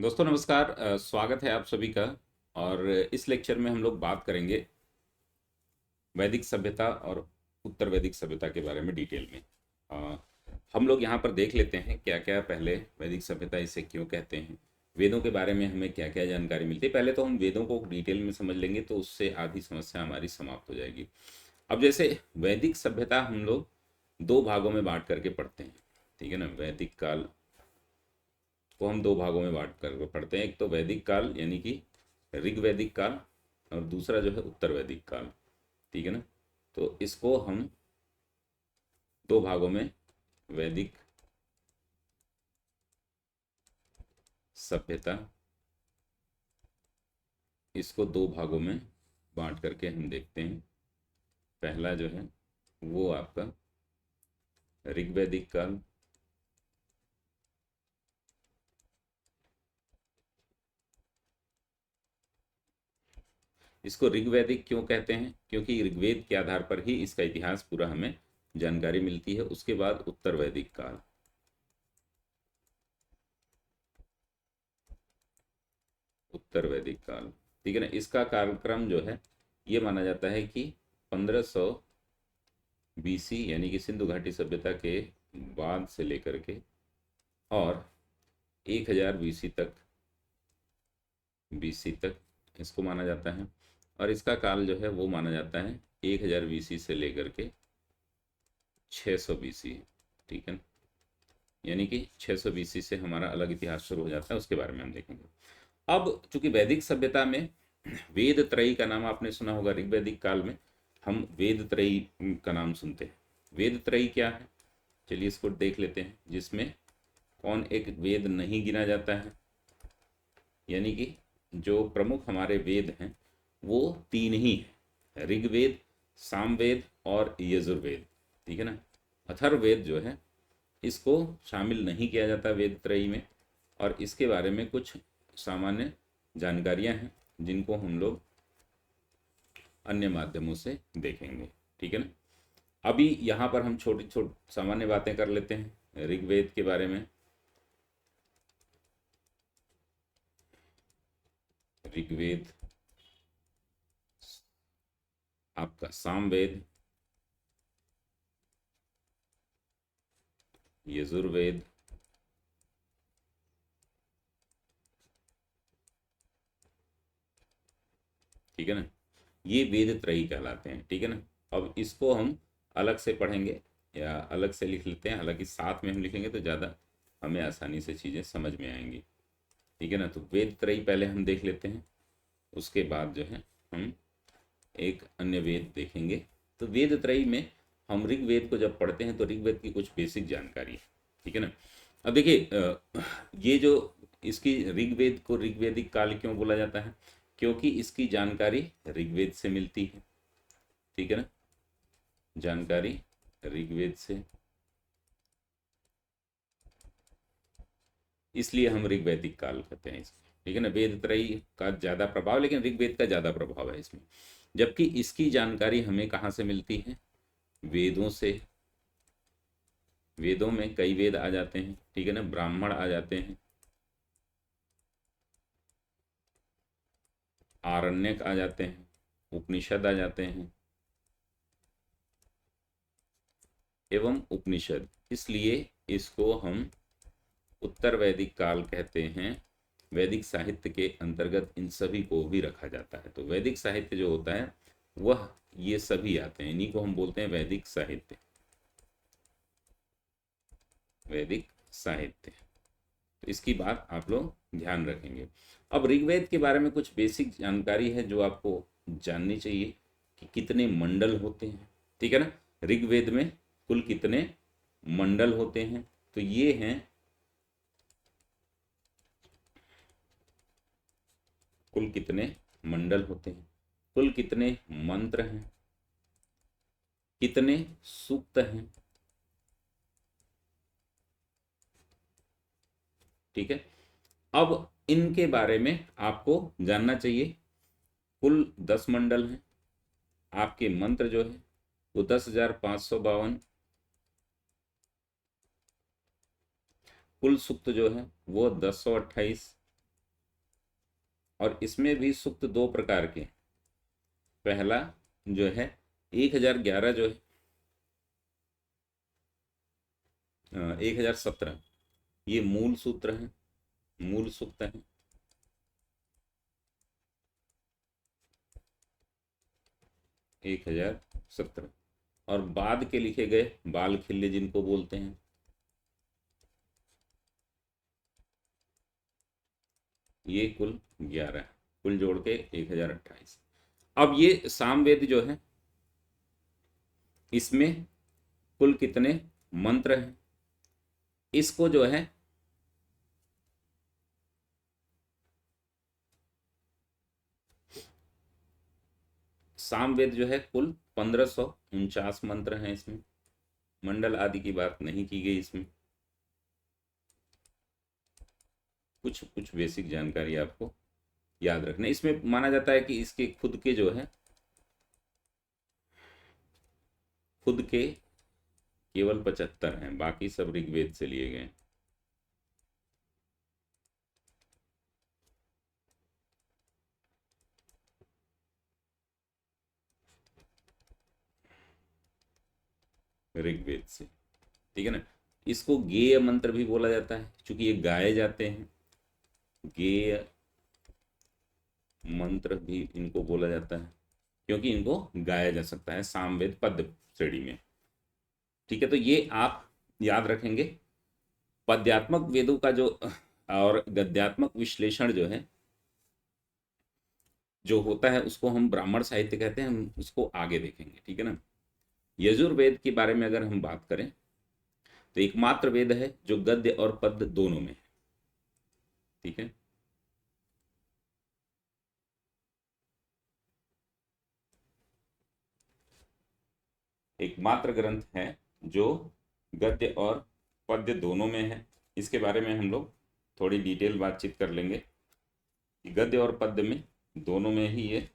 दोस्तों नमस्कार। स्वागत है आप सभी का। और इस लेक्चर में हम लोग बात करेंगे वैदिक सभ्यता और उत्तर वैदिक सभ्यता के बारे में डिटेल में। अ, हम लोग यहाँ पर देख लेते हैं क्या क्या पहले वैदिक सभ्यता इसे क्यों कहते हैं, वेदों के बारे में हमें क्या क्या जानकारी मिलती है। पहले तो हम वेदों को डिटेल में समझ लेंगे तो उससे आधी समस्या हमारी समाप्त हो जाएगी। अब जैसे वैदिक सभ्यता हम लोग दो भागों में बांट करके पढ़ते हैं, ठीक है ना। वैदिक काल को हम दो भागों में बांट कर पढ़ते हैं। एक तो वैदिक काल यानी कि ऋग्वैदिक काल, और दूसरा जो है उत्तर वैदिक काल, ठीक है ना। तो इसको हम दो भागों में, वैदिक सभ्यता, इसको दो भागों में बांट करके हम देखते हैं। पहला जो है वो आपका ऋग्वैदिक काल, इसको ऋग्वैदिक क्यों कहते हैं, क्योंकि ऋग्वेद के आधार पर ही इसका इतिहास पूरा हमें जानकारी मिलती है। उसके बाद उत्तर वैदिक काल, उत्तर वैदिक काल, ठीक है ना। इसका कालक्रम जो है ये माना जाता है कि 1500 बीसी यानी कि सिंधु घाटी सभ्यता के बाद से लेकर के और 1000 बीसी तक इसको माना जाता है। और इसका काल जो है वो माना जाता है 1000 बीसी से लेकर के 600 बीसी, ठीक है। यानी कि 600 बीसी से हमारा अलग इतिहास शुरू हो जाता है, उसके बारे में हम देखेंगे। अब चूंकि वैदिक सभ्यता में वेद त्रयी का नाम आपने सुना होगा, ऋग्वैदिक काल में हम वेद त्रयी का नाम सुनते हैं। वेद त्रयी क्या है, चलिए इसको देख लेते हैं। जिसमें कौन एक वेद नहीं गिना जाता है, यानी कि जो प्रमुख हमारे वेद हैं वो तीन ही हैं, ऋग्वेद, सामवेद और यजुर्वेद, ठीक है ना। अथर्ववेद जो है इसको शामिल नहीं किया जाता वेद त्रयी में, और इसके बारे में कुछ सामान्य जानकारियां हैं जिनको हम लोग अन्य माध्यमों से देखेंगे, ठीक है ना। अभी यहाँ पर हम छोटी छोटी सामान्य बातें कर लेते हैं ऋग्वेद के बारे में। ऋग्वेद, आपका सामवेद, यजुर्वेद, ठीक है ना। ये वेद त्रयी कहलाते हैं, ठीक है ना। अब इसको हम अलग से पढ़ेंगे या अलग से लिख लेते हैं, हालांकि साथ में हम लिखेंगे तो ज़्यादा हमें आसानी से चीज़ें समझ में आएंगी, ठीक है ना। तो वेद त्रयी पहले हम देख लेते हैं, उसके बाद जो है हम एक अन्य वेद देखेंगे। तो वेद त्रयी में हम ऋग्वेद को जब पढ़ते हैं तो ऋग्वेद की कुछ बेसिक जानकारी है, ठीक है ना। अब देखिए ये जो इसकी ऋग्वेद को ऋग्वेदिक काल क्यों बोला जाता है, क्योंकि इसकी जानकारी ऋग्वेद से मिलती है, ठीक है ना। जानकारी ऋग्वेद से, इसलिए हम ऋग्वैदिक काल कहते हैं इसमें, ठीक है ना। वेद त्रयी का ज़्यादा प्रभाव, लेकिन ऋग्वेद का ज़्यादा प्रभाव है इसमें। जबकि इसकी जानकारी हमें कहाँ से मिलती है, वेदों से। वेदों में कई वेद आ जाते हैं, ठीक है ना। ब्राह्मण आ जाते हैं, आरण्यक आ जाते हैं, उपनिषद आ जाते हैं एवं उपनिषद, इसलिए इसको हम उत्तर वैदिक काल कहते हैं। वैदिक साहित्य के अंतर्गत इन सभी को भी रखा जाता है। तो वैदिक साहित्य जो होता है वह ये सभी आते हैं, इन्हीं को हम बोलते हैं वैदिक साहित्य, वैदिक साहित्य। तो इसकी बात आप लोग ध्यान रखेंगे। अब ऋग्वेद के बारे में कुछ बेसिक जानकारी है जो आपको जाननी चाहिए कि कितने मंडल होते हैं, ठीक है ना। ऋग्वेद में कुल कितने मंडल होते हैं, तो ये हैं कुल कितने मंडल होते हैं, कुल कितने मंत्र हैं, कितने सूक्त हैं, ठीक है। अब इनके बारे में आपको जानना चाहिए। कुल 10 मंडल हैं, आपके मंत्र जो है वो 10,552, कुल सूक्त जो है वो 1028, और इसमें भी सूक्त दो प्रकार के। पहला जो है 1011 जो है 1017, ये मूल सूत्र है, मूल सूक्त है। 1017 और बाद के लिखे गए बाल खिल्ले जिनको बोलते हैं, ये कुल 11, कुल जोड़ के 1028। अब ये सामवेद जो है इसमें कुल कितने मंत्र हैं, इसको जो है सामवेद जो है कुल 1549 मंत्र हैं। इसमें मंडल आदि की बात नहीं की गई। इसमें कुछ कुछ बेसिक जानकारी आपको याद रखना। इसमें माना जाता है कि इसके खुद के जो है खुद के केवल 75 हैं, बाकी सब ऋग्वेद से लिए गए। ऋग्वेद से, ठीक है ना। इसको गेय मंत्र भी बोला जाता है, क्योंकि ये गाए जाते हैं। गेय मंत्र भी इनको बोला जाता है क्योंकि इनको गाया जा सकता है सामवेद पद्य श्रेणी में, ठीक है। तो ये आप याद रखेंगे। पद्यात्मक वेदों का जो और गद्यात्मक विश्लेषण जो है जो होता है उसको हम ब्राह्मण साहित्य कहते हैं, हम उसको आगे देखेंगे, ठीक है ना। यजुर्वेद के बारे में अगर हम बात करें तो एकमात्र वेद है जो गद्य और पद्य दोनों में है, ठीक है। एकमात्र ग्रंथ है जो गद्य और पद्य दोनों में है। इसके बारे में हम लोग थोड़ी डिटेल बातचीत कर लेंगे कि गद्य और पद्य में दोनों में ही ये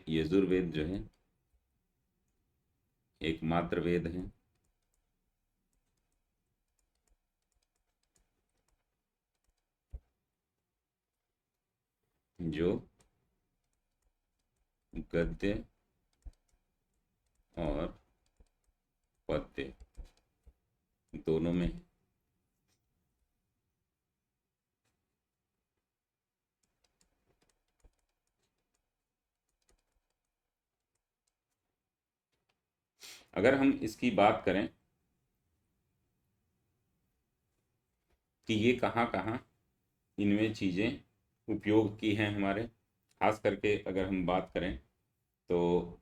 यजुर्वेद जो है एकमात्र वेद है जो गद्य और पद्य दोनों में है। अगर हम इसकी बात करें कि ये कहाँ कहाँ इनमें चीज़ें उपयोग की हैं हमारे, खास करके अगर हम बात करें तो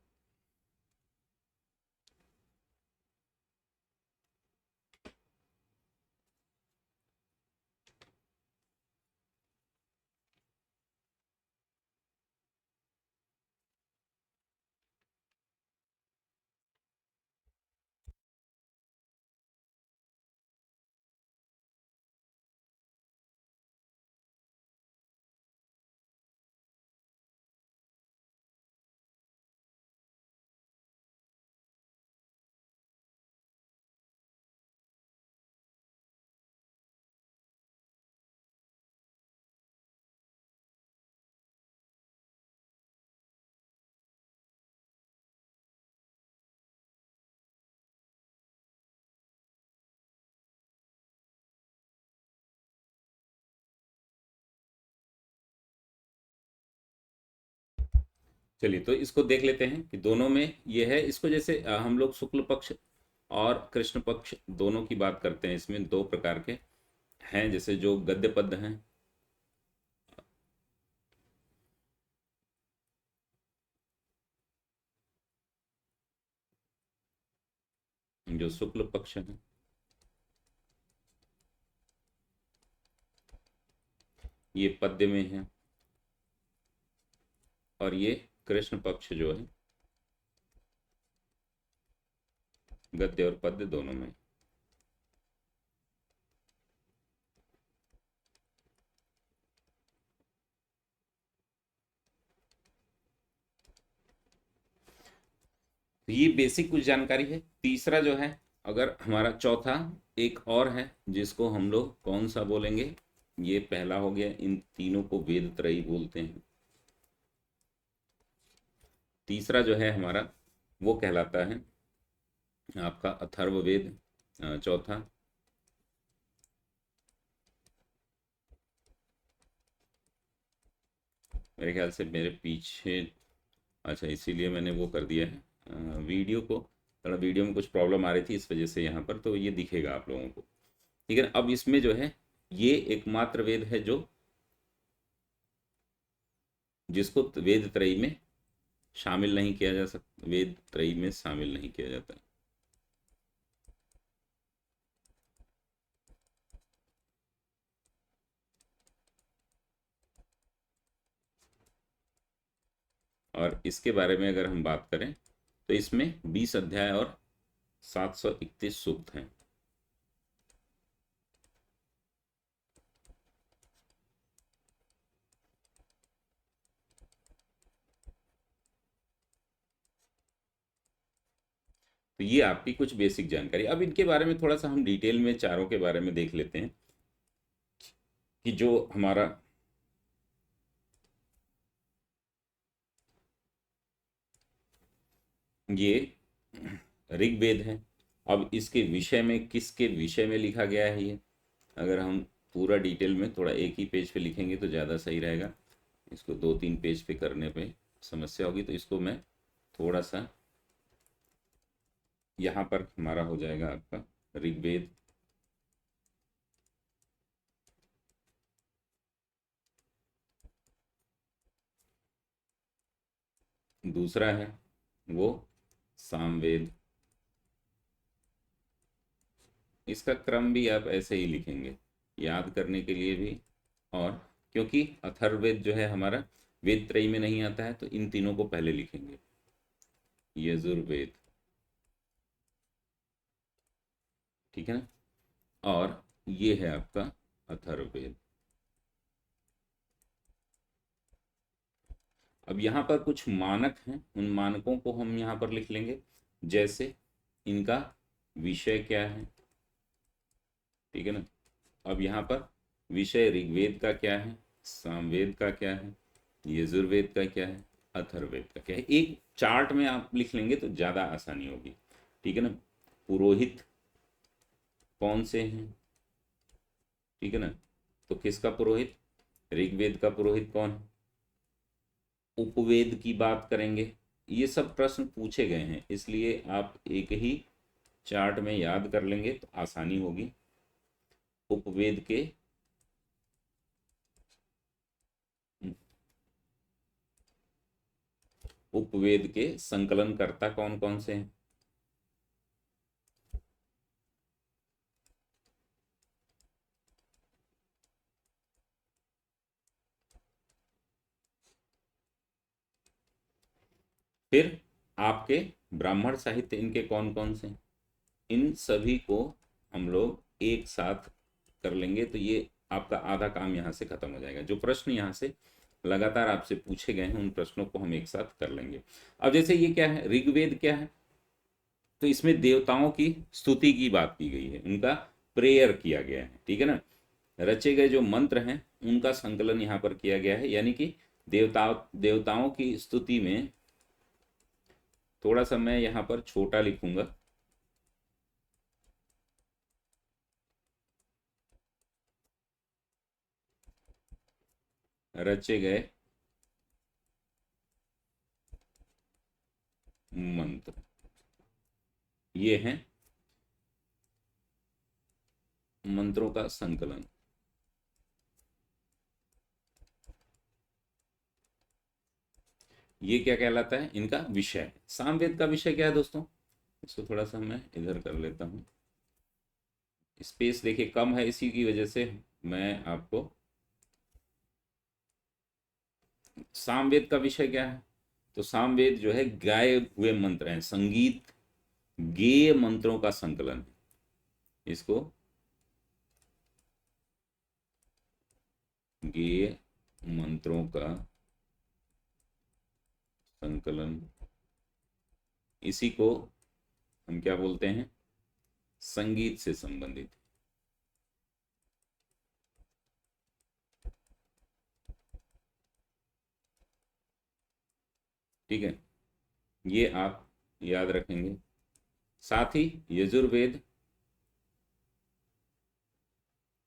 चलिए तो इसको देख लेते हैं कि दोनों में ये है। इसको जैसे हम लोग शुक्ल पक्ष और कृष्ण पक्ष दोनों की बात करते हैं। इसमें दो प्रकार के हैं, जैसे जो गद्य पद्य हैं, जो शुक्ल पक्ष है ये पद्य में है, और ये कृष्ण पक्ष जो है गद्य और पद्य दोनों में। तो ये बेसिक कुछ जानकारी है। तीसरा जो है, अगर हमारा चौथा एक और है जिसको हम लोग कौन सा बोलेंगे, ये पहला हो गया, इन तीनों को वेद त्रयी बोलते हैं। तीसरा जो है हमारा वो कहलाता है आपका अथर्ववेद। चौथा, मेरे ख्याल से मेरे पीछे, अच्छा इसीलिए मैंने वो कर दिया है वीडियो को, थोड़ा वीडियो में कुछ प्रॉब्लम आ रही थी इस वजह से, यहाँ पर तो ये दिखेगा आप लोगों को, ठीक है ना। अब इसमें जो है ये एकमात्र वेद है जो जिसको वेद त्रयी में शामिल नहीं किया जा सकता, वेद त्रयी में शामिल नहीं किया जाता। और इसके बारे में अगर हम बात करें तो इसमें 20 अध्याय और 731 सूक्त हैं। तो ये आपकी कुछ बेसिक जानकारी। अब इनके बारे में थोड़ा सा हम डिटेल में चारों के बारे में देख लेते हैं कि जो हमारा ये ऋग्वेद है, अब इसके विषय में, किसके विषय में लिखा गया है ये, अगर हम पूरा डिटेल में थोड़ा एक ही पेज पे लिखेंगे तो ज़्यादा सही रहेगा। इसको 2-3 पेज पे करने पे समस्या होगी, तो इसको मैं थोड़ा सा, यहाँ पर हमारा हो जाएगा आपका ऋग्वेद, दूसरा है वो सामवेद। इसका क्रम भी आप ऐसे ही लिखेंगे याद करने के लिए भी, और क्योंकि अथर्ववेद जो है हमारा वेद त्रयी में नहीं आता है तो इन तीनों को पहले लिखेंगे। यजुर्वेद, ठीक है ना, और ये है आपका अथर्ववेद। अब यहाँ पर कुछ मानक हैं, उन मानकों को हम यहाँ पर लिख लेंगे, जैसे इनका विषय क्या है, ठीक है ना। अब यहाँ पर विषय ऋग्वेद का क्या है, सामवेद का क्या है, यजुर्वेद का क्या है, अथर्ववेद का क्या है, एक चार्ट में आप लिख लेंगे तो ज़्यादा आसानी होगी, ठीक है ना। पुरोहित कौन से हैं, ठीक है ना, तो किसका पुरोहित, ऋग्वेद का पुरोहित कौन है, उपवेद की बात करेंगे। ये सब प्रश्न पूछे गए हैं, इसलिए आप एक ही चार्ट में याद कर लेंगे तो आसानी होगी। उपवेद के उपवेद के संकलनकर्ता कौन कौन से हैं, फिर आपके ब्राह्मण साहित्य इनके कौन कौन से हैं, इन सभी को हम लोग एक साथ कर लेंगे तो ये आपका आधा काम यहाँ से खत्म हो जाएगा। जो प्रश्न यहाँ से लगातार आपसे पूछे गए हैं उन प्रश्नों को हम एक साथ कर लेंगे। अब जैसे ये क्या है, ऋग्वेद क्या है, तो इसमें देवताओं की स्तुति की बात की गई है, उनका प्रेयर किया गया है, ठीक है ना। रचे गए जो मंत्र हैं उनका संकलन यहाँ पर किया गया है, यानी कि देवताओं की स्तुति में, थोड़ा सा मैं यहाँ पर छोटा लिखूंगा, रचे गए मंत्र, ये हैं मंत्रों का संकलन। ये क्या कहलाता है, इनका विषय। सामवेद का विषय क्या है दोस्तों, इसको थोड़ा सा मैं इधर कर लेता हूँ, स्पेस देखिए कम है, इसी की वजह से मैं आपको, सामवेद का विषय क्या है, तो सामवेद जो है गाए हुए मंत्र हैं, संगीत गेय मंत्रों का संकलन है, इसको गेय मंत्रों का संकलन इसी को हम क्या बोलते हैं, संगीत से संबंधित। ठीक है, ये आप याद रखेंगे। साथ ही यजुर्वेद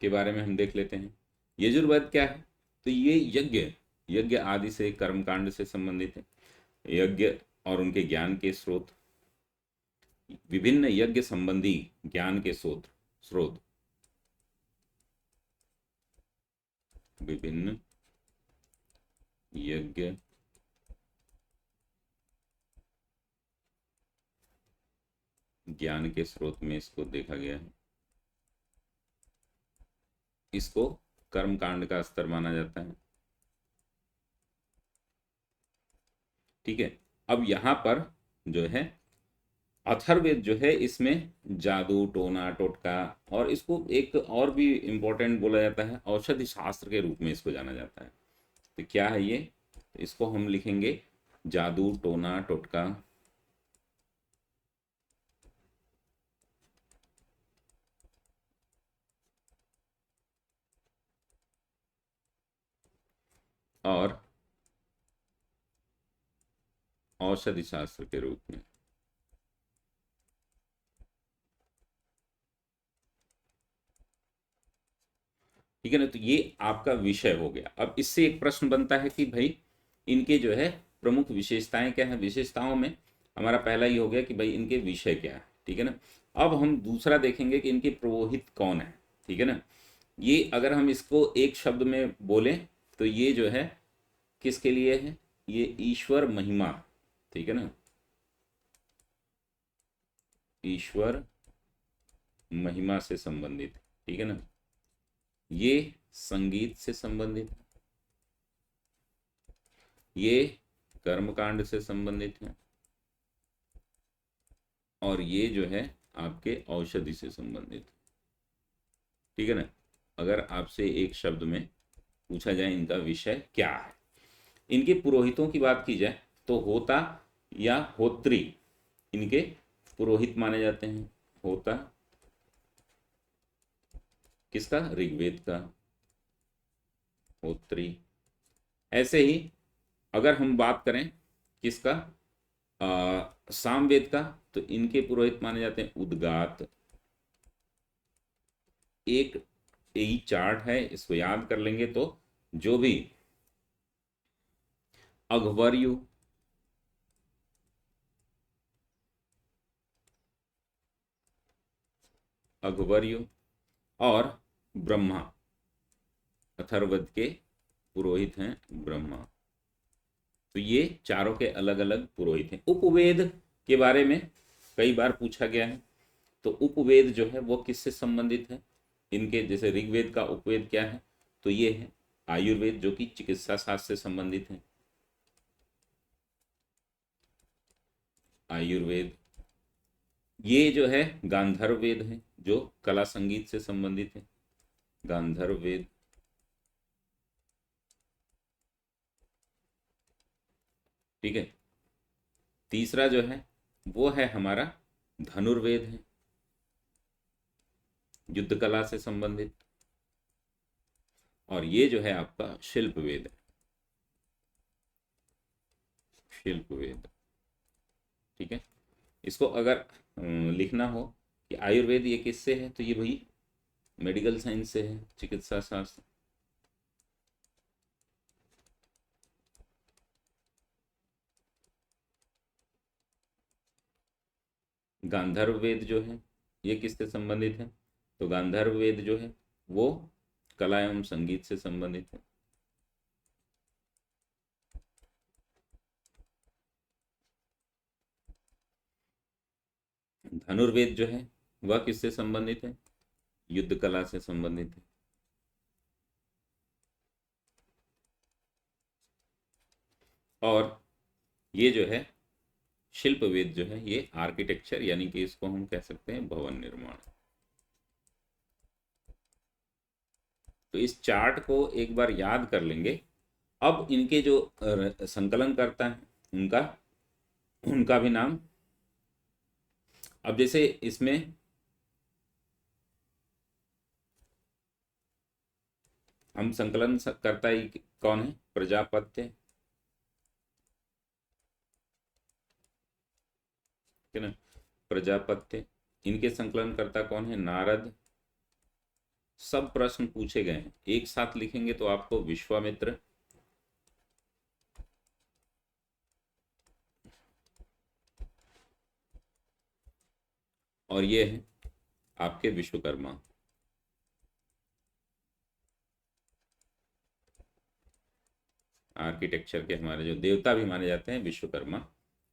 के बारे में हम देख लेते हैं। यजुर्वेद क्या है, तो ये यज्ञ यज्ञ आदि से, कर्मकांड से संबंधित है। यज्ञ और उनके ज्ञान के स्रोत, विभिन्न यज्ञ संबंधी ज्ञान के स्रोत, विभिन्न यज्ञ ज्ञान के स्रोत में इसको देखा गया है। इसको कर्मकांड का स्तर माना जाता है। ठीक है, अब यहां पर जो है अथर्ववेद जो है, इसमें जादू टोना टोटका, और इसको एक और भी इम्पोर्टेंट बोला जाता है, औषधि शास्त्र के रूप में इसको जाना जाता है। तो क्या है ये, तो इसको हम लिखेंगे जादू टोना टोटका और औषधि शास्त्र के रूप में। ठीक है ना, तो ये आपका विषय हो गया। अब इससे एक प्रश्न बनता है कि भाई इनके जो है प्रमुख विशेषताएं क्या है। विशेषताओं में हमारा पहला ही हो गया कि भाई इनके विषय क्या है। ठीक है ना, अब हम दूसरा देखेंगे कि इनके पुरोहित कौन है। ठीक है ना, ये अगर हम इसको एक शब्द में बोलें तो ये जो है किसके लिए है, ये ईश्वर महिमा। ठीक है ना, ईश्वर महिमा से संबंधित। ठीक है ना, ये संगीत से संबंधित है, ये कर्मकांड से संबंधित है, और ये जो है आपके औषधि से संबंधित है। ठीक है ना, अगर आपसे एक शब्द में पूछा जाए इनका विषय क्या है। इनके पुरोहितों की बात की जाए तो होता या होत्री इनके पुरोहित माने जाते हैं। होता किसका, ऋग्वेद का, होत्री। ऐसे ही अगर हम बात करें किसका, सामवेद का, तो इनके पुरोहित माने जाते हैं उद्गात। एक यही चार्ट है, इसको याद कर लेंगे तो जो भी अघवर्यु, अघवर्यु और ब्रह्मा, अथर्ववेद के पुरोहित हैं ब्रह्मा। तो ये चारों के अलग अलग पुरोहित हैं। उपवेद के बारे में कई बार पूछा गया है, तो उपवेद जो है वो किससे संबंधित है। इनके जैसे ऋग्वेद का उपवेद क्या है, तो ये है आयुर्वेद, जो कि चिकित्सा शास्त्र से संबंधित है। आयुर्वेद, ये जो है गांधर्व वेद है, जो कला संगीत से संबंधित है, गांधर्व वेद। ठीक है, तीसरा जो है वो है हमारा धनुर्वेद है, युद्ध कला से संबंधित। और ये जो है आपका शिल्प वेद है, शिल्प वेद। ठीक है, इसको अगर लिखना हो कि आयुर्वेद ये किससे है, तो ये भाई मेडिकल साइंस से है, चिकित्सा शास्त्र। गांधर्व वेद जो है ये किससे संबंधित है, तो गांधर्व वेद जो है वो कला एवं संगीत से संबंधित है। धनुर्वेद जो है वह किससे संबंधित है, युद्ध कला से संबंधित है। और ये जो है शिल्प वेद जो है ये आर्किटेक्चर, यानी कि इसको हम कह सकते हैं भवन निर्माण। तो इस चार्ट को एक बार याद कर लेंगे। अब इनके जो संकलन करता है उनका उनका भी नाम अब जैसे इसमें हम संकलन करता ही कौन है, प्रजापत्य, है ना, प्रजापत्य। इनके संकलन करता कौन है, नारद। सब प्रश्न पूछे गए हैं, एक साथ लिखेंगे तो आपको विश्वामित्र, और ये है आपके विश्वकर्मा। आर्किटेक्चर के हमारे जो देवता भी माने जाते हैं विश्वकर्मा,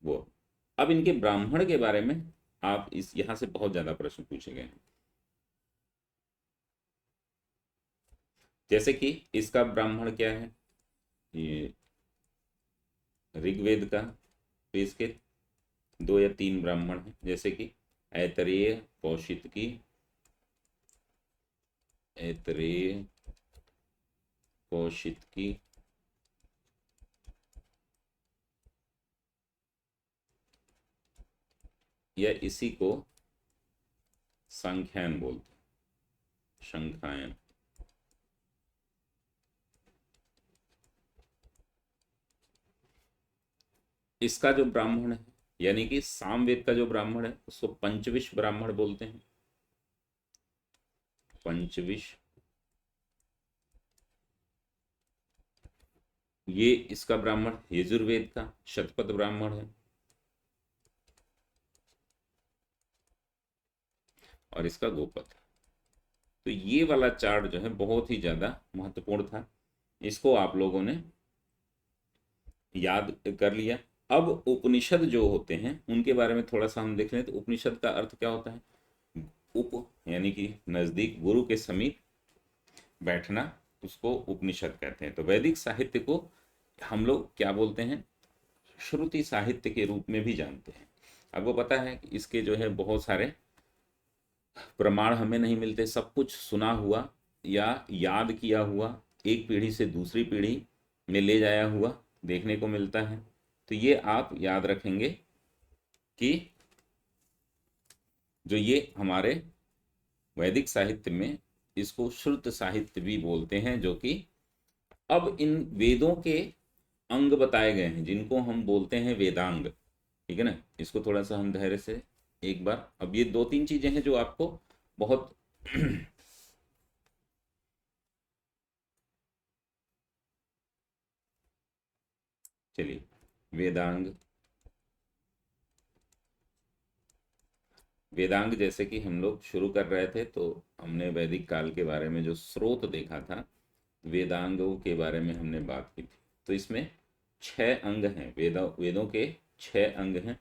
वो। अब इनके ब्राह्मण के बारे में आप इस यहां से बहुत ज्यादा प्रश्न पूछे गए हैं। जैसे कि इसका ब्राह्मण क्या है, ये ऋग्वेद का, तो इसके 2 या 3 ब्राह्मण हैं, जैसे कि ऐतरेय, कौशितकी, ऐतरेय, कौशितकी, या इसी को संख्यायन बोलते हैं, संख्यायन। इसका जो ब्राह्मण है, यानी कि सामवेद का जो ब्राह्मण है, उसको पंचविश ब्राह्मण बोलते हैं, पंचविश। ये इसका ब्राह्मण यजुर्वेद का शतपथ ब्राह्मण है, और इसका गोपथ। तो ये वाला चार्ट जो है बहुत ही ज्यादा महत्वपूर्ण था, इसको आप लोगों ने याद कर लिया। अब उपनिषद जो होते हैं उनके बारे में थोड़ा सा हम देख लें, तो उपनिषद का अर्थ क्या होता है, उप यानी कि नजदीक, गुरु के समीप बैठना, उसको उपनिषद कहते हैं। तो वैदिक साहित्य को हम लोग क्या बोलते हैं, श्रुति साहित्य के रूप में भी जानते हैं। आपको पता है कि इसके जो है बहुत सारे प्रमाण हमें नहीं मिलते, सब कुछ सुना हुआ या याद किया हुआ, एक पीढ़ी से दूसरी पीढ़ी में ले जाया हुआ देखने को मिलता है। तो ये आप याद रखेंगे कि जो ये हमारे वैदिक साहित्य में इसको श्रुत साहित्य भी बोलते हैं, जो कि अब इन वेदों के अंग बताए गए हैं जिनको हम बोलते हैं वेदांग, ठीक है ना। इसको थोड़ा सा हम धैर्य से एक बार, अब ये 2-3 चीजें हैं जो आपको बहुत चलिए, वेदांग, वेदांग जैसे कि हम लोग शुरू कर रहे थे तो हमने वैदिक काल के बारे में जो स्रोत देखा था, वेदांगों के बारे में हमने बात की थी। तो इसमें 6 अंग हैं, वेदों के 6 अंग हैं,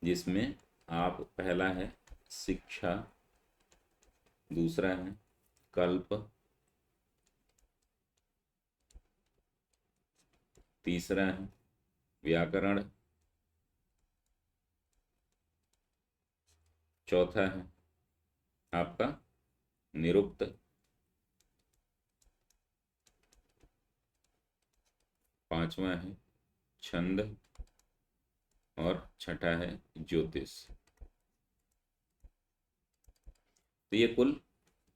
जिसमें आप पहला है शिक्षा, दूसरा है कल्प, तीसरा है व्याकरण, चौथा है आपका निरुक्त, पांचवा है छंद, और छठा है ज्योतिष। तो ये कुल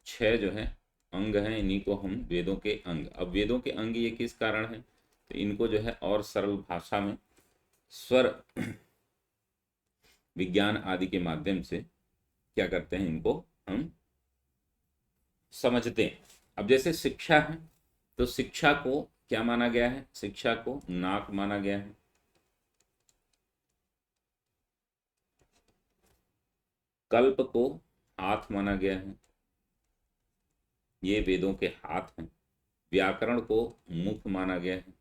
6 जो है अंग हैं, इन्हीं को हम वेदों के अंग। अब वेदों के अंग ये किस कारण है, तो इनको जो है और सरल भाषा में स्वर विज्ञान आदि के माध्यम से क्या करते हैं, इनको हम समझते हैं। अब जैसे शिक्षा है, तो शिक्षा को क्या माना गया है, शिक्षा को नाक माना गया है, कल्प को हाथ माना गया है, ये वेदों के हाथ हैं, व्याकरण को मुख माना गया है,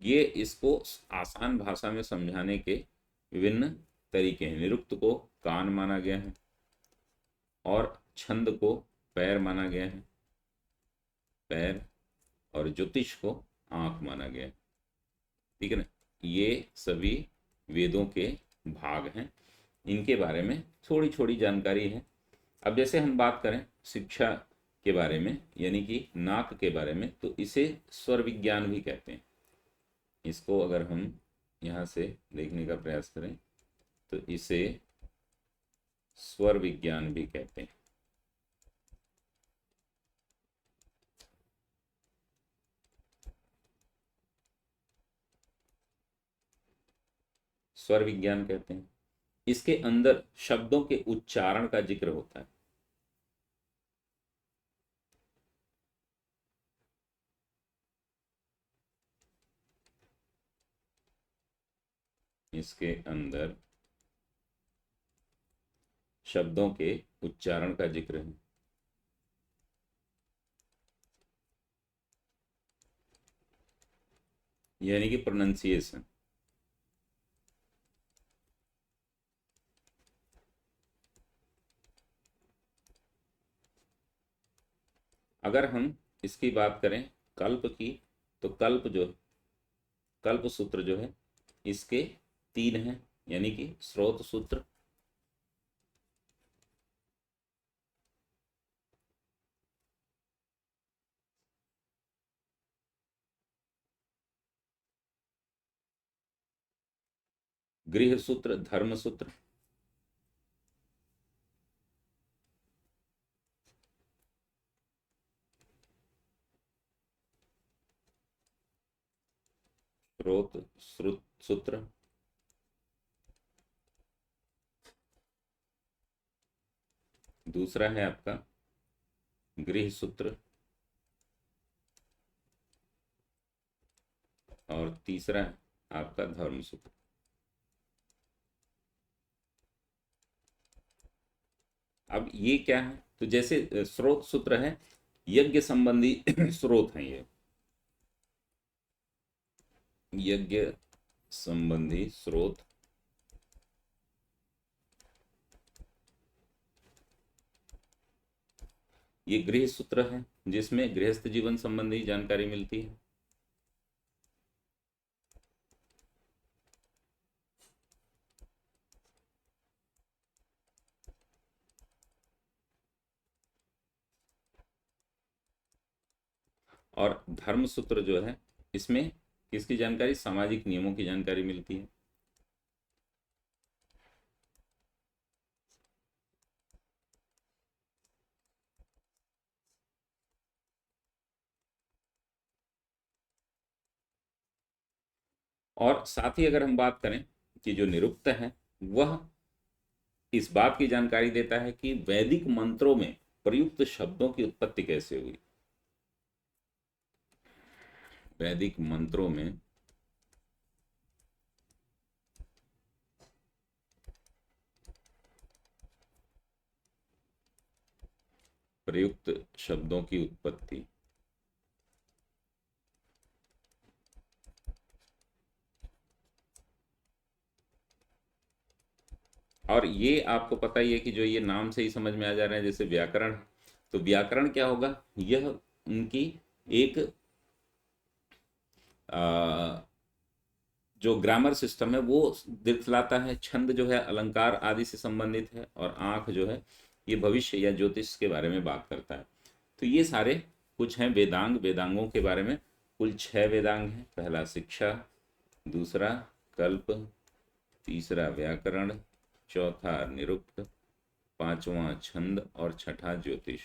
ये इसको आसान भाषा में समझाने के विभिन्न तरीके हैं। निरुक्त को कान माना गया है, और छंद को पैर माना गया है, पैर, और ज्योतिष को आंख माना गया है, ठीक है ना। ये सभी वेदों के भाग हैं, इनके बारे में थोड़ी थोड़ी जानकारी है। अब जैसे हम बात करें शिक्षा के बारे में, यानी कि नाक के बारे में, तो इसे स्वर विज्ञान भी कहते हैं। इसको अगर हम यहाँ से देखने का प्रयास करें तो इसे स्वर विज्ञान भी कहते हैं। स्वर विज्ञान कहते हैं। इसके अंदर शब्दों के उच्चारण का जिक्र होता है। इसके अंदर शब्दों के उच्चारण का जिक्र है। यानी कि प्रोनाउंसिएशन। अगर हम इसकी बात करें कल्प की, तो कल्प सूत्र जो है इसके तीन हैं, यानी कि स्रोत सूत्र, गृह सूत्र, धर्म सूत्र, स्रोत श्रुत सूत्र, दूसरा है आपका गृह सूत्र, और तीसरा है आपका धर्म सूत्र। अब ये क्या है, तो जैसे स्रोत सूत्र है, यज्ञ संबंधी स्रोत हैं ये, यज्ञ संबंधी स्रोत। ये गृह सूत्र है जिसमें गृहस्थ जीवन संबंधी जानकारी मिलती है। और धर्म सूत्र जो है इसमें किसकी जानकारी, सामाजिक नियमों की जानकारी मिलती है। और साथ ही अगर हम बात करें कि जो निरुक्त है वह इस बात की जानकारी देता है कि वैदिक मंत्रों में प्रयुक्त शब्दों की उत्पत्ति कैसे हुई। वैदिक मंत्रों में प्रयुक्त शब्दों की उत्पत्ति। और ये आपको पता ही है कि जो ये नाम से ही समझ में आ जा रहे हैं, जैसे व्याकरण, तो व्याकरण क्या होगा, यह उनकी एक जो ग्रामर सिस्टम है वो दिखलाता है। छंद जो है अलंकार आदि से संबंधित है, और आंख जो है ये भविष्य या ज्योतिष के बारे में बात करता है। तो ये सारे कुछ हैं वेदांग। वेदांगों के बारे में कुल 6 वेदांग हैं। पहला शिक्षा, दूसरा कल्प, तीसरा व्याकरण, चौथा निरुक्त, पांचवा छंद, और छठा ज्योतिष।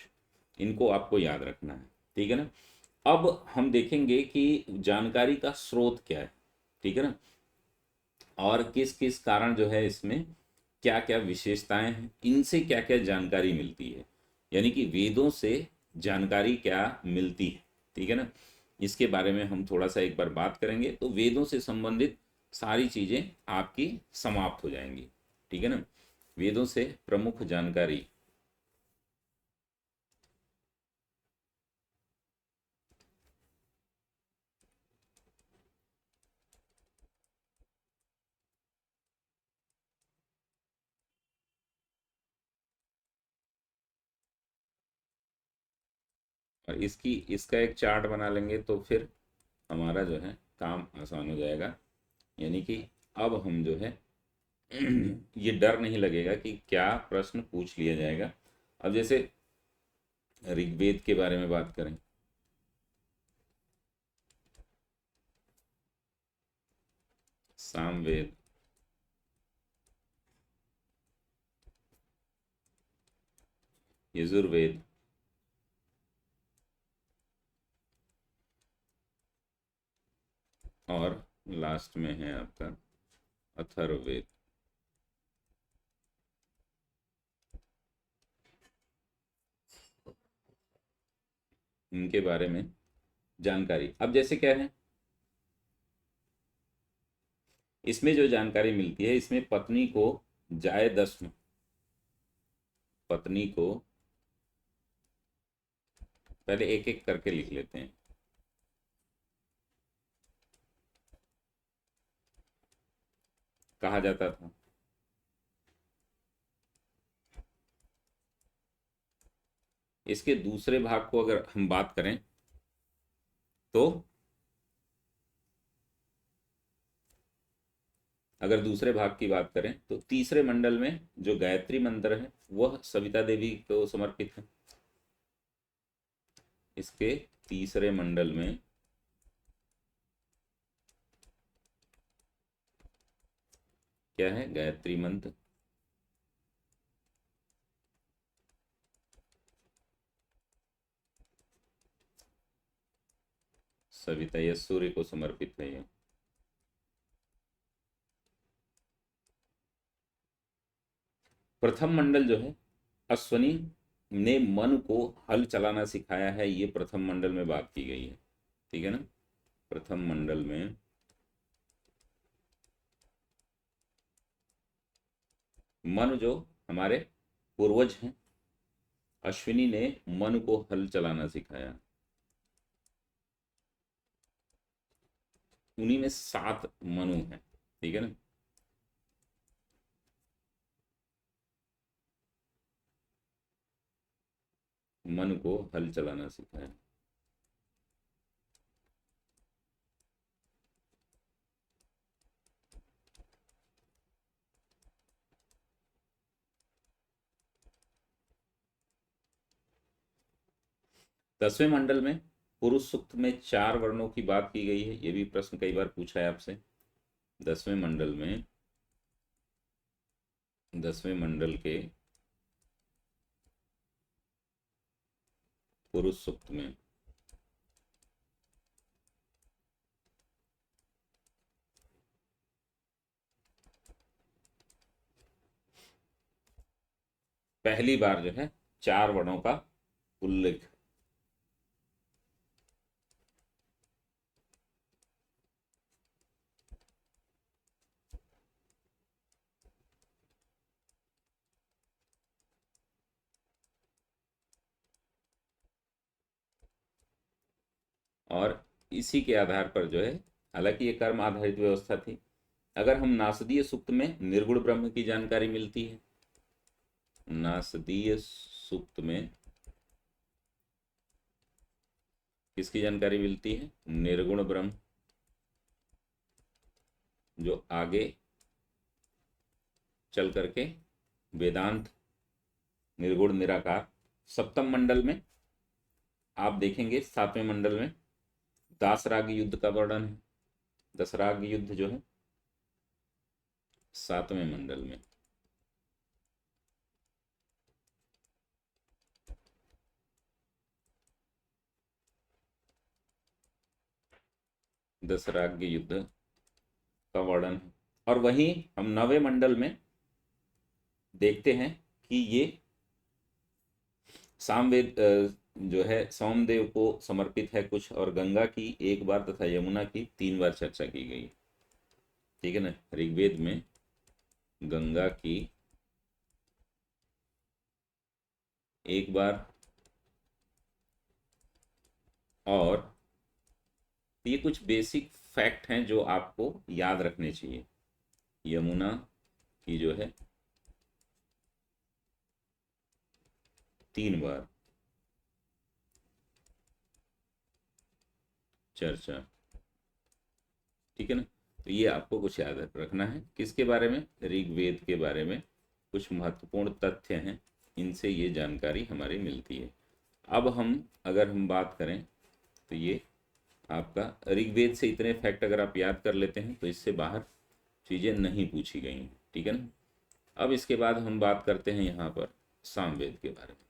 इनको आपको याद रखना है, ठीक है ना। अब हम देखेंगे कि जानकारी का स्रोत क्या है, ठीक है ना, और किस किस कारण जो है इसमें क्या क्या विशेषताएं हैं, इनसे क्या क्या जानकारी मिलती है, यानी कि वेदों से जानकारी क्या मिलती है, ठीक है ना। इसके बारे में हम थोड़ा सा एक बार बात करेंगे, तो वेदों से संबंधित सारी चीजें आपकी समाप्त हो जाएंगी, ठीक है ना। वेदों से प्रमुख जानकारी। और इसका एक चार्ट बना लेंगे तो फिर हमारा जो है काम आसान हो जाएगा। यानी कि अब हम जो है ये डर नहीं लगेगा कि क्या प्रश्न पूछ लिया जाएगा। अब जैसे ऋग्वेद के बारे में बात करें, सामवेद, यजुर्वेद, और लास्ट में है आपका अथर्ववेद। इनके बारे में जानकारी। अब जैसे क्या है, इसमें जो जानकारी मिलती है, इसमें पत्नी को जाए दस्म, पत्नी को पहले एक एक करके लिख लेते हैं। कहा जाता था, इसके दूसरे भाग को अगर हम बात करें तो अगर दूसरे भाग की बात करें तो तीसरे मंडल में जो गायत्री मंत्र है वह सविता देवी को समर्पित है। इसके तीसरे मंडल में क्या है, गायत्री मंत्र। सविता या सूर्य को समर्पित है ये। प्रथम मंडल जो है, अश्वनी ने मन को हल चलाना सिखाया है, ये प्रथम मंडल में बात की गई है। ठीक है ना, प्रथम मंडल में मन जो हमारे पूर्वज हैं, अश्विनी ने मन को हल चलाना सिखाया। उन्हीं में 7 मनु हैं। ठीक है ना, मन को हल चलाना सिखाया। दसवें मंडल में पुरुष सूक्त में 4 वर्णों की बात की गई है। ये भी प्रश्न कई बार पूछा है आपसे। दसवें मंडल में, दसवें मंडल के पुरुष सूक्त में पहली बार जो है 4 वर्णों का उल्लेख। और इसी के आधार पर जो है, हालांकि ये कर्म आधारित व्यवस्था थी। अगर हम नासदीय सूक्त में निर्गुण ब्रह्म की जानकारी मिलती है, नासदीय सूक्त में किसकी जानकारी मिलती है, निर्गुण ब्रह्म, जो आगे चल करके वेदांत निर्गुण निराकार। सप्तम मंडल में आप देखेंगे, 7वें मंडल में दासराग युद्ध का वर्णन है। दसराग युद्ध जो है 7वें मंडल में। दसराग युद्ध का वर्णन है। और वहीं हम 9वें मंडल में देखते हैं कि ये सामवेद जो है सोमदेव को समर्पित है कुछ, और गंगा की 1 बार तथा यमुना की 3 बार चर्चा की गई। ठीक है ना, ऋग्वेद में गंगा की 1 बार, और ये कुछ बेसिक फैक्ट हैं जो आपको याद रखने चाहिए। यमुना की जो है 3 बार चर्चा। ठीक है ना, तो ये आपको कुछ याद रखना है। किसके बारे में, ऋग्वेद के बारे में कुछ महत्वपूर्ण तथ्य हैं, इनसे ये जानकारी हमारी मिलती है। अब अगर हम बात करें तो ये आपका ऋग्वेद से इतने फैक्ट अगर आप याद कर लेते हैं तो इससे बाहर चीज़ें नहीं पूछी गई हैं। ठीक है ना, अब इसके बाद हम बात करते हैं यहाँ पर सामवेद के बारे में।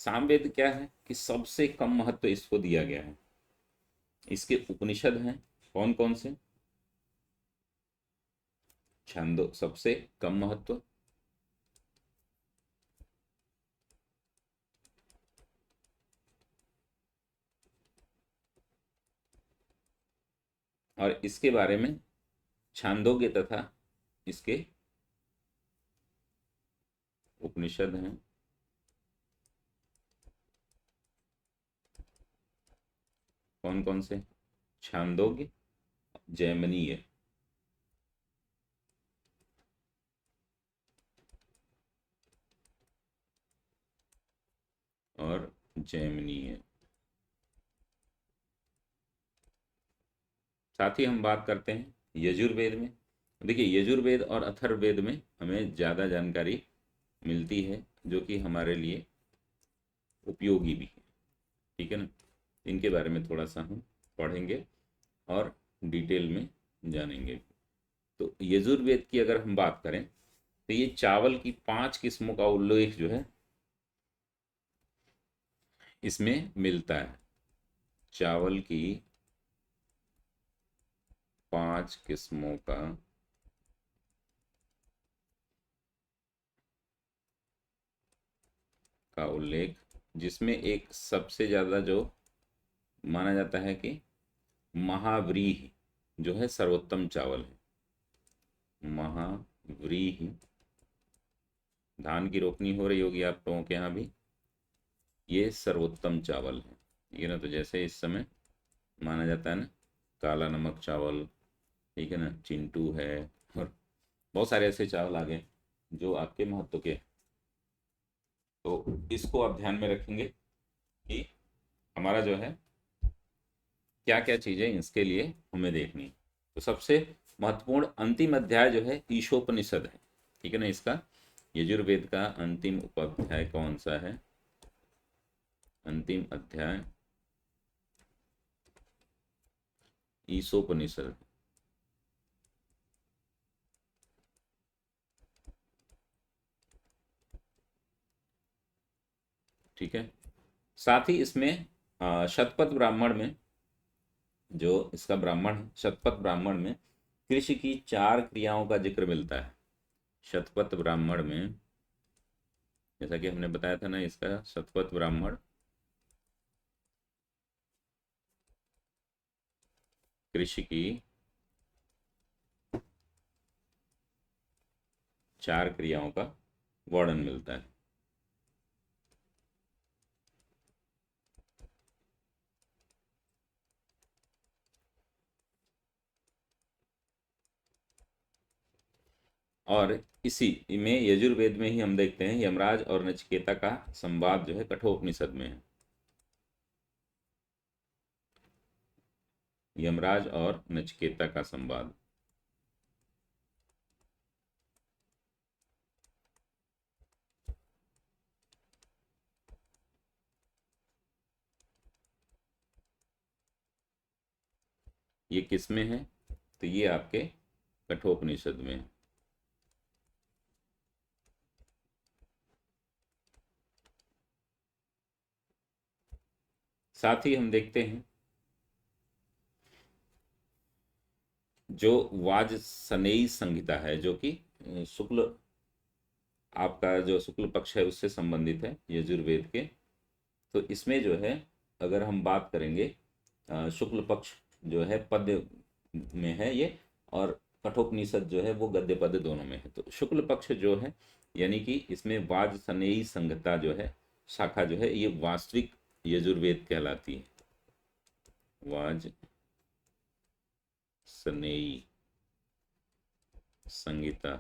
सामवेद क्या है कि सबसे कम महत्व इसको दिया गया है। इसके उपनिषद हैं कौन कौन से? छंदो सबसे कम महत्व, और इसके बारे में छांदोग्य तथा इसके उपनिषद हैं। कौन कौन से? छांदोग्य, जैमिनीय और जैमिनीय। साथ ही हम बात करते हैं यजुर्वेद में। देखिए यजुर्वेद और अथर्ववेद में हमें ज़्यादा जानकारी मिलती है जो कि हमारे लिए उपयोगी भी है, ठीक है ना। इनके बारे में थोड़ा सा हम पढ़ेंगे और डिटेल में जानेंगे। तो यजुर्वेद की अगर हम बात करें तो ये चावल की 5 किस्मों का उल्लेख जो है इसमें मिलता है। चावल की 5 किस्मों का उल्लेख, जिसमें एक सबसे ज़्यादा जो माना जाता है कि महाव्रीहि जो है सर्वोत्तम चावल है। महाव्रीहि, धान की रोपनी हो रही होगी आप लोगों के यहाँ भी, ये सर्वोत्तम चावल है, ठीक है ना। तो जैसे इस समय माना जाता है ना काला नमक चावल, ठीक है ना, चिंटू है, और बहुत सारे ऐसे चावल आ गए जो आपके महत्व के। तो इसको आप ध्यान में रखेंगे कि हमारा जो है क्या क्या चीज़ें इसके लिए हमें देखनी है। तो सबसे महत्वपूर्ण अंतिम अध्याय जो है ईशोपनिषद है, ठीक है ना। इसका यजुर्वेद का अंतिम उपाध्याय कौन सा है? अंतिम अध्याय ईशोपनिषद, ठीक है। साथ ही इसमें शतपथ ब्राह्मण में, जो इसका ब्राह्मण है शतपथ ब्राह्मण में कृषि की 4 क्रियाओं का जिक्र मिलता है। शतपथ ब्राह्मण में, जैसा कि हमने बताया था ना, इसका शतपथ ब्राह्मण कृषि की 4 क्रियाओं का वर्णन मिलता है। और इसी में यजुर्वेद में ही हम देखते हैं यमराज और नचिकेता का संवाद जो है कठोपनिषद में है। यमराज और नचिकेता का संवाद, ये किस में है? तो ये आपके कठोपनिषद में है। साथ ही हम देखते हैं जो वाजसनेयी संहिता है, जो कि शुक्ल, आपका जो शुक्ल पक्ष है उससे संबंधित है यजुर्वेद के। तो इसमें जो है अगर हम बात करेंगे शुक्ल पक्ष जो है पद्य में है ये, और कठोपनिषद जो है वो गद्य पद्य दोनों में है। तो शुक्ल पक्ष जो है यानी कि इसमें वाजसनेयी संहिता जो है शाखा जो है ये वास्तविक यजुर्वेद कहलाती है। वाजसनेयी संहिता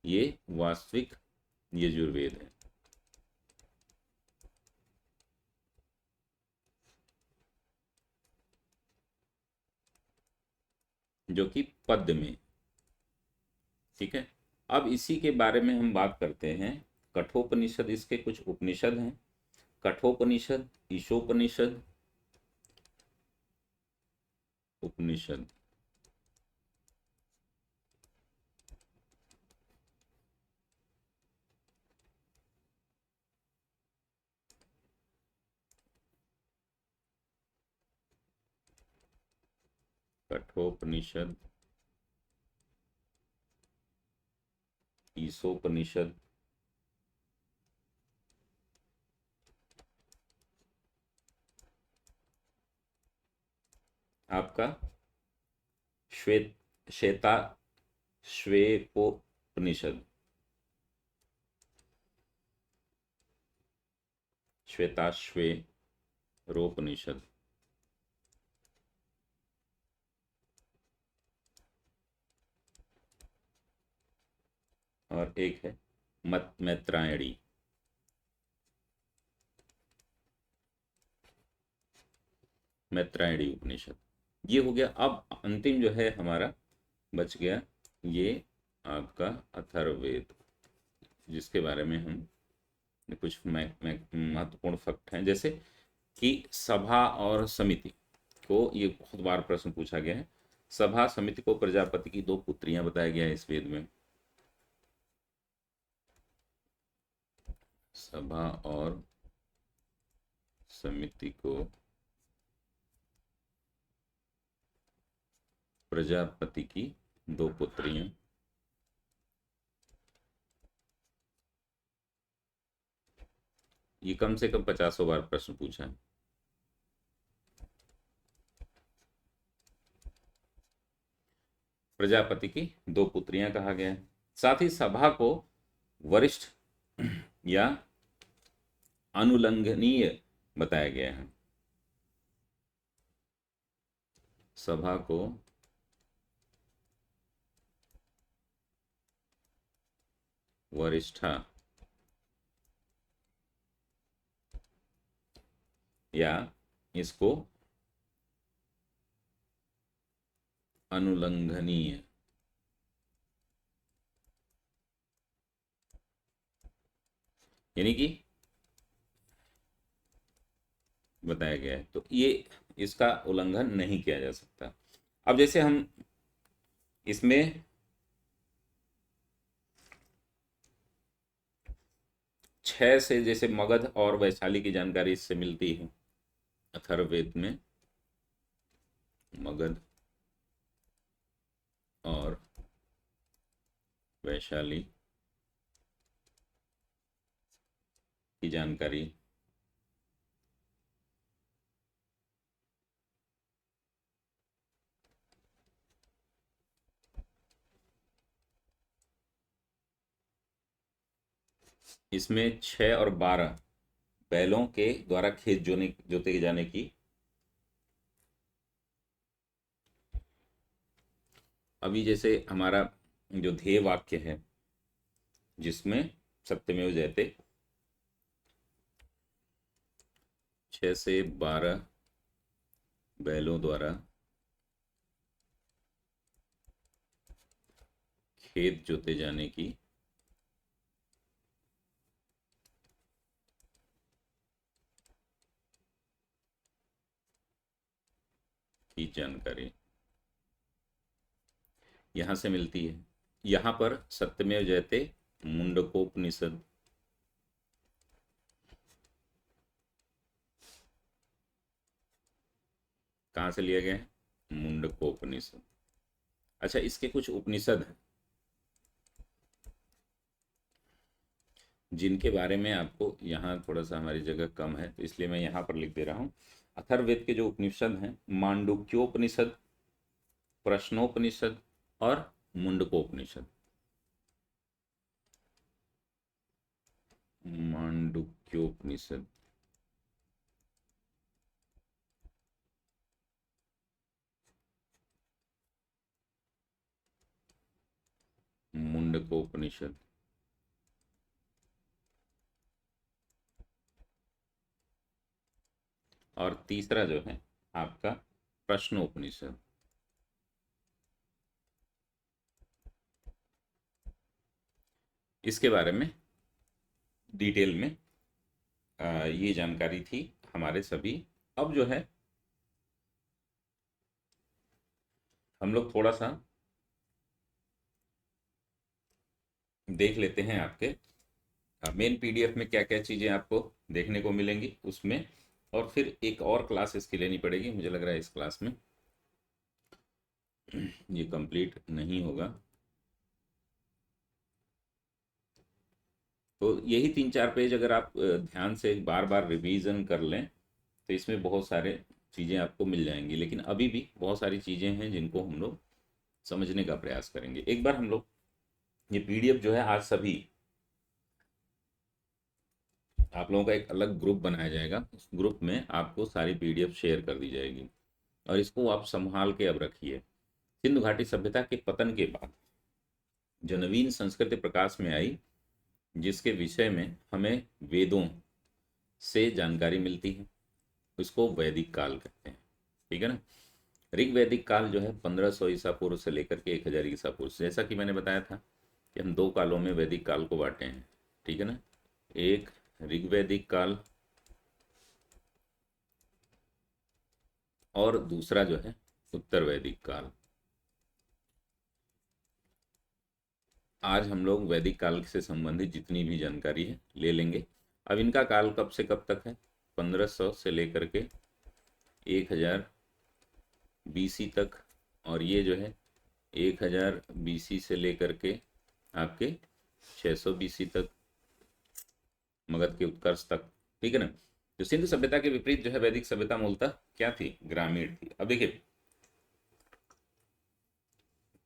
ये वास्तविक यजुर्वेद है, जो कि पद्य में, ठीक है। अब इसी के बारे में हम बात करते हैं। कठोपनिषद, इसके कुछ उपनिषद हैं। कठोपनिषद, ईशोपनिषद, उपनिषद, कठोपनिषद, ईशोपनिषद, आपका श्वेत श्वेता श्वेपोपनिषद, श्वेताश्वेरोपनिषद, और एक है मत मैत्रायणी। मैत्रायणी उपनिषद, ये हो गया। अब अंतिम जो है हमारा बच गया ये आपका अथर्ववेद, जिसके बारे में हम कुछ महत्वपूर्ण फैक्ट हैं, जैसे कि सभा और समिति को, ये बहुत बार प्रश्न पूछा गया है। सभा समिति को प्रजापति की दो पुत्रियां बताया गया है इस वेद में। सभा और समिति को प्रजापति की दो पुत्रियां, ये कम से कम 50 बार प्रश्न पूछा है। प्रजापति की दो पुत्रियां कहा गया है। साथ ही सभा को वरिष्ठ या अनुल्लंघनीय बताया गया है। सभा को वरिष्ठा या इसको अनुल्लंघनीय यानी कि बताया गया है, तो ये इसका उल्लंघन नहीं किया जा सकता। अब जैसे हम इसमें छह से, जैसे मगध और वैशाली की जानकारी इससे मिलती है अथर्ववेद में। मगध और वैशाली की जानकारी इसमें 6 और 12 बैलों के द्वारा खेत जोते जाने की, अभी जैसे हमारा जो ध्येय वाक्य है जिसमें सत्यमेव जयते 6 से 12 बैलों द्वारा खेत जोते जाने की जानकारी यहां से मिलती है। यहां पर सत्यमेव जयते मुंडकोपनिषद, कहां से लिया गया है? मुंडकोपनिषद। अच्छा, इसके कुछ उपनिषद हैं जिनके बारे में आपको, यहाँ थोड़ा सा हमारी जगह कम है तो इसलिए मैं यहाँ पर लिख दे रहा हूँ। अथर्ववेद के जो उपनिषद हैं, मांडुक्योपनिषद, प्रश्नोपनिषद और मुंडकोपनिषद। मांडुक्योपनिषद, मुंडकोपनिषद, और तीसरा जो है आपका प्रश्नोपनिषद। इसके बारे में डिटेल में ये जानकारी थी हमारे सभी। अब जो है हम लोग थोड़ा सा देख लेते हैं आपके मेन पीडीएफ में क्या क्या चीज़ें आपको देखने को मिलेंगी उसमें, और फिर एक और क्लास इसकी लेनी पड़ेगी मुझे लग रहा है इस क्लास में। ये कंप्लीट नहीं होगा। तो यही 3-4 पेज अगर आप ध्यान से बार बार रिवीजन कर लें तो इसमें बहुत सारे चीज़ें आपको मिल जाएंगी। लेकिन अभी भी बहुत सारी चीज़ें हैं जिनको हम लोग समझने का प्रयास करेंगे। एक बार हम लोग ये पीडीएफ जो है आज सभी आप लोगों का एक अलग ग्रुप बनाया जाएगा। उस ग्रुप में आपको सारी पीडीएफ शेयर कर दी जाएगी और इसको आप संभाल के अब रखिए। सिंधु घाटी सभ्यता के पतन के बाद जो नवीन संस्कृति प्रकाश में आई, जिसके विषय में हमें वेदों से जानकारी मिलती है, उसको वैदिक काल कहते हैं। ठीक है ना। ऋग वैदिक काल जो है 1500 ईसा पूर्व से लेकर के 1000 ईसा पूर्व, जैसा कि मैंने बताया था कि हम 2 कालों में वैदिक काल को बांटे हैं। ठीक है ना। एक ऋग्वैदिक काल और दूसरा जो है उत्तर वैदिक काल। आज हम लोग वैदिक काल से संबंधित जितनी भी जानकारी है ले लेंगे। अब इनका काल कब से कब तक है? 1500 से लेकर के 1000 बीसी तक, और ये जो है 1000 बीसी से लेकर के आपके 600 बीसी तक, मगध के उत्कर्ष तक। ठीक है ना। तो सिंधु सभ्यता के विपरीत जो है वैदिक सभ्यता मूलतः क्या थी? ग्रामीण थी। अब देखिए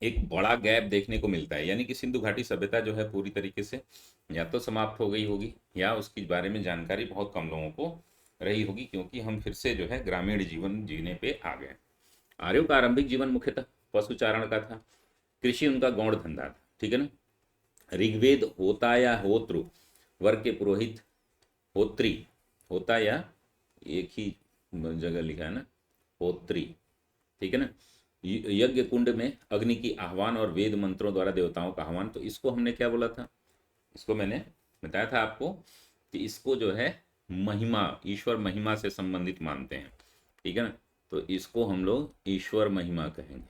एक बड़ा गैप देखने को मिलता है, यानी कि सिंधु घाटी सभ्यता जो है पूरी तरीके से या तो समाप्त हो गई होगी या उसके बारे में जानकारी बहुत कम लोगों को रही होगी, क्योंकि हम फिर से जो है ग्रामीण जीवन जीने पे आ गए। आर्यों का आरंभिक जीवन मुख्यतः पशुचारण का था, कृषि उनका गौण धंधा था। ठीक है ना। ऋग्वेद होता या होत्रु वर्ग के पुरोहित, होत्री होता या एक ही जगह लिखा है ना, होत्री। ठीक है ना। यज्ञ कुंड में अग्नि की आह्वान और वेद मंत्रों द्वारा देवताओं का आह्वान। तो इसको हमने क्या बोला था? इसको मैंने बताया था आपको कि इसको जो है महिमा, ईश्वर महिमा से संबंधित मानते हैं। ठीक है ना। तो इसको हम लोग ईश्वर महिमा कहेंगे।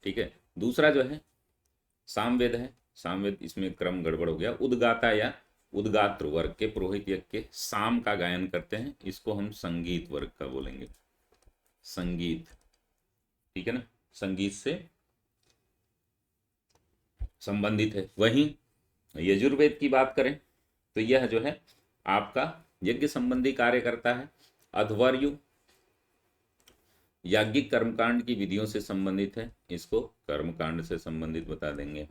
ठीक है। दूसरा जो है सामवेद है। सामवेद, इसमें क्रम गड़बड़ हो गया। उद्गाता या उद्गात्र वर्ग के पुरोहित यज्ञ के साम का गायन करते हैं, इसको हम संगीत वर्ग का बोलेंगे। संगीत। ठीक है ना। संगीत से संबंधित है। वहीं यजुर्वेद की बात करें तो यह जो है आपका यज्ञ संबंधी कार्य करता है। अध्वर्यु याज्ञिक कर्मकांड की विधियों से संबंधित है, इसको कर्मकांड से संबंधित बता देंगे।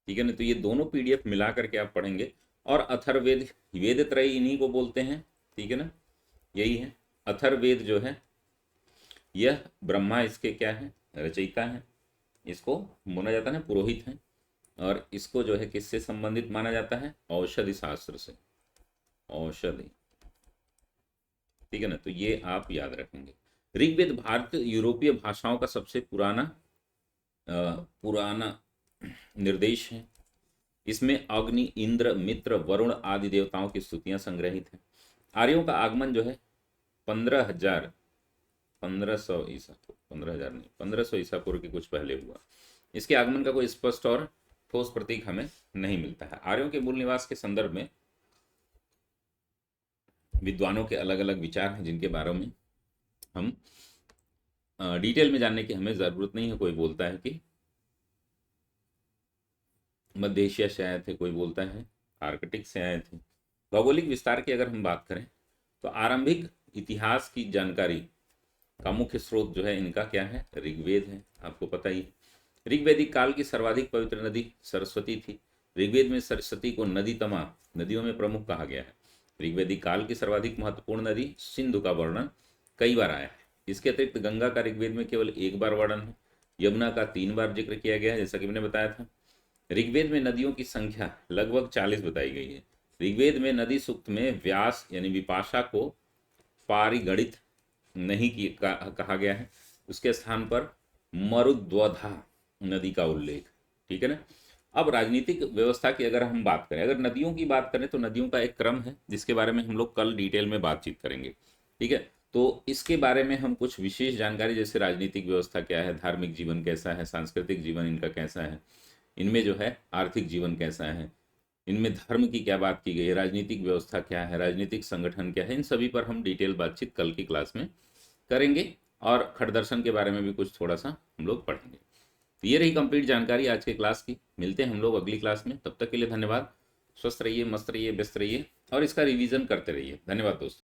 ठीक है ना। तो ये दोनों पीडीएफ मिला करके आप पढ़ेंगे। और अथर्ववेद, वेद त्रयी इन्हीं को बोलते हैं। ठीक है ना। यही है अथर्ववेद जो है, यह ब्रह्मा इसके क्या है? रचयिता है। इसको माना जाता है पुरोहित है, और इसको जो है किससे संबंधित माना जाता है? औषधि शास्त्र से। औषधि। ठीक है ना। तो ये आप याद रखेंगे। ऋग्वेद भारत यूरोपीय भाषाओं का सबसे पुराना निर्देश है। इसमें अग्नि, इंद्र, मित्र, वरुण आदि देवताओं की स्तुतियां संग्रहित हैं। आर्यों का आगमन जो है 1500 ईसा, 15,000 नहीं, 1500 ईसा पूर्व के कुछ पहले हुआ। इसके आगमन का कोई स्पष्ट और ठोस प्रतीक हमें नहीं मिलता है। आर्यों के मूल निवास के संदर्भ में विद्वानों के अलग अलग विचार हैं, जिनके बारे में हम डिटेल में जानने की हमें ज़रूरत नहीं है। कोई बोलता है कि मध्य एशिया से आए थे, कोई बोलता है आर्कटिक से आए थे। भौगोलिक विस्तार की अगर हम बात करें तो आरंभिक इतिहास की जानकारी का मुख्य स्रोत जो है इनका क्या है? ऋग्वेद है। आपको पता ही है। ऋग्वैदिक काल की सर्वाधिक पवित्र नदी सरस्वती थी। ऋग्वेद में सरस्वती को नदी तमा, नदियों में प्रमुख कहा गया है। ऋग्वैदिक काल की सर्वाधिक महत्वपूर्ण नदी सिंधु का वर्णन कई बार आया है। इसके अतिरिक्त गंगा का ऋग्वेद में केवल एक बार वर्णन है। यमुना का 3 बार जिक्र किया गया है, जैसा कि मैंने बताया था। ऋग्वेद में नदियों की संख्या लगभग 40 बताई गई है। ऋग्वेद में नदी सूक्त में व्यास यानी विपाशा को पारिगणित नहीं कहा गया है। उसके स्थान पर मरुद्वधा नदी का उल्लेख। ठीक है ना। अब राजनीतिक व्यवस्था की अगर हम बात करें, अगर नदियों की बात करें तो नदियों का एक क्रम है जिसके बारे में हम लोग कल डिटेल में बातचीत करेंगे। ठीक है। तो इसके बारे में हम कुछ विशेष जानकारी, जैसे राजनीतिक व्यवस्था क्या है, धार्मिक जीवन कैसा है, सांस्कृतिक जीवन इनका कैसा है, इनमें जो है आर्थिक जीवन कैसा है, इनमें धर्म की क्या बात की गई है, राजनीतिक व्यवस्था क्या है, राजनीतिक संगठन क्या है, इन सभी पर हम डिटेल बातचीत कल की क्लास में करेंगे। और खट दर्शन के बारे में भी कुछ थोड़ा सा हम लोग पढ़ेंगे। तो ये रही कंप्लीट जानकारी आज के क्लास की। मिलते हैं हम लोग अगली क्लास में, तब तक के लिए धन्यवाद। स्वस्थ रहिए, मस्त रहिए, व्यस्त रहिए और इसका रिवीजन करते रहिए। धन्यवाद दोस्तों।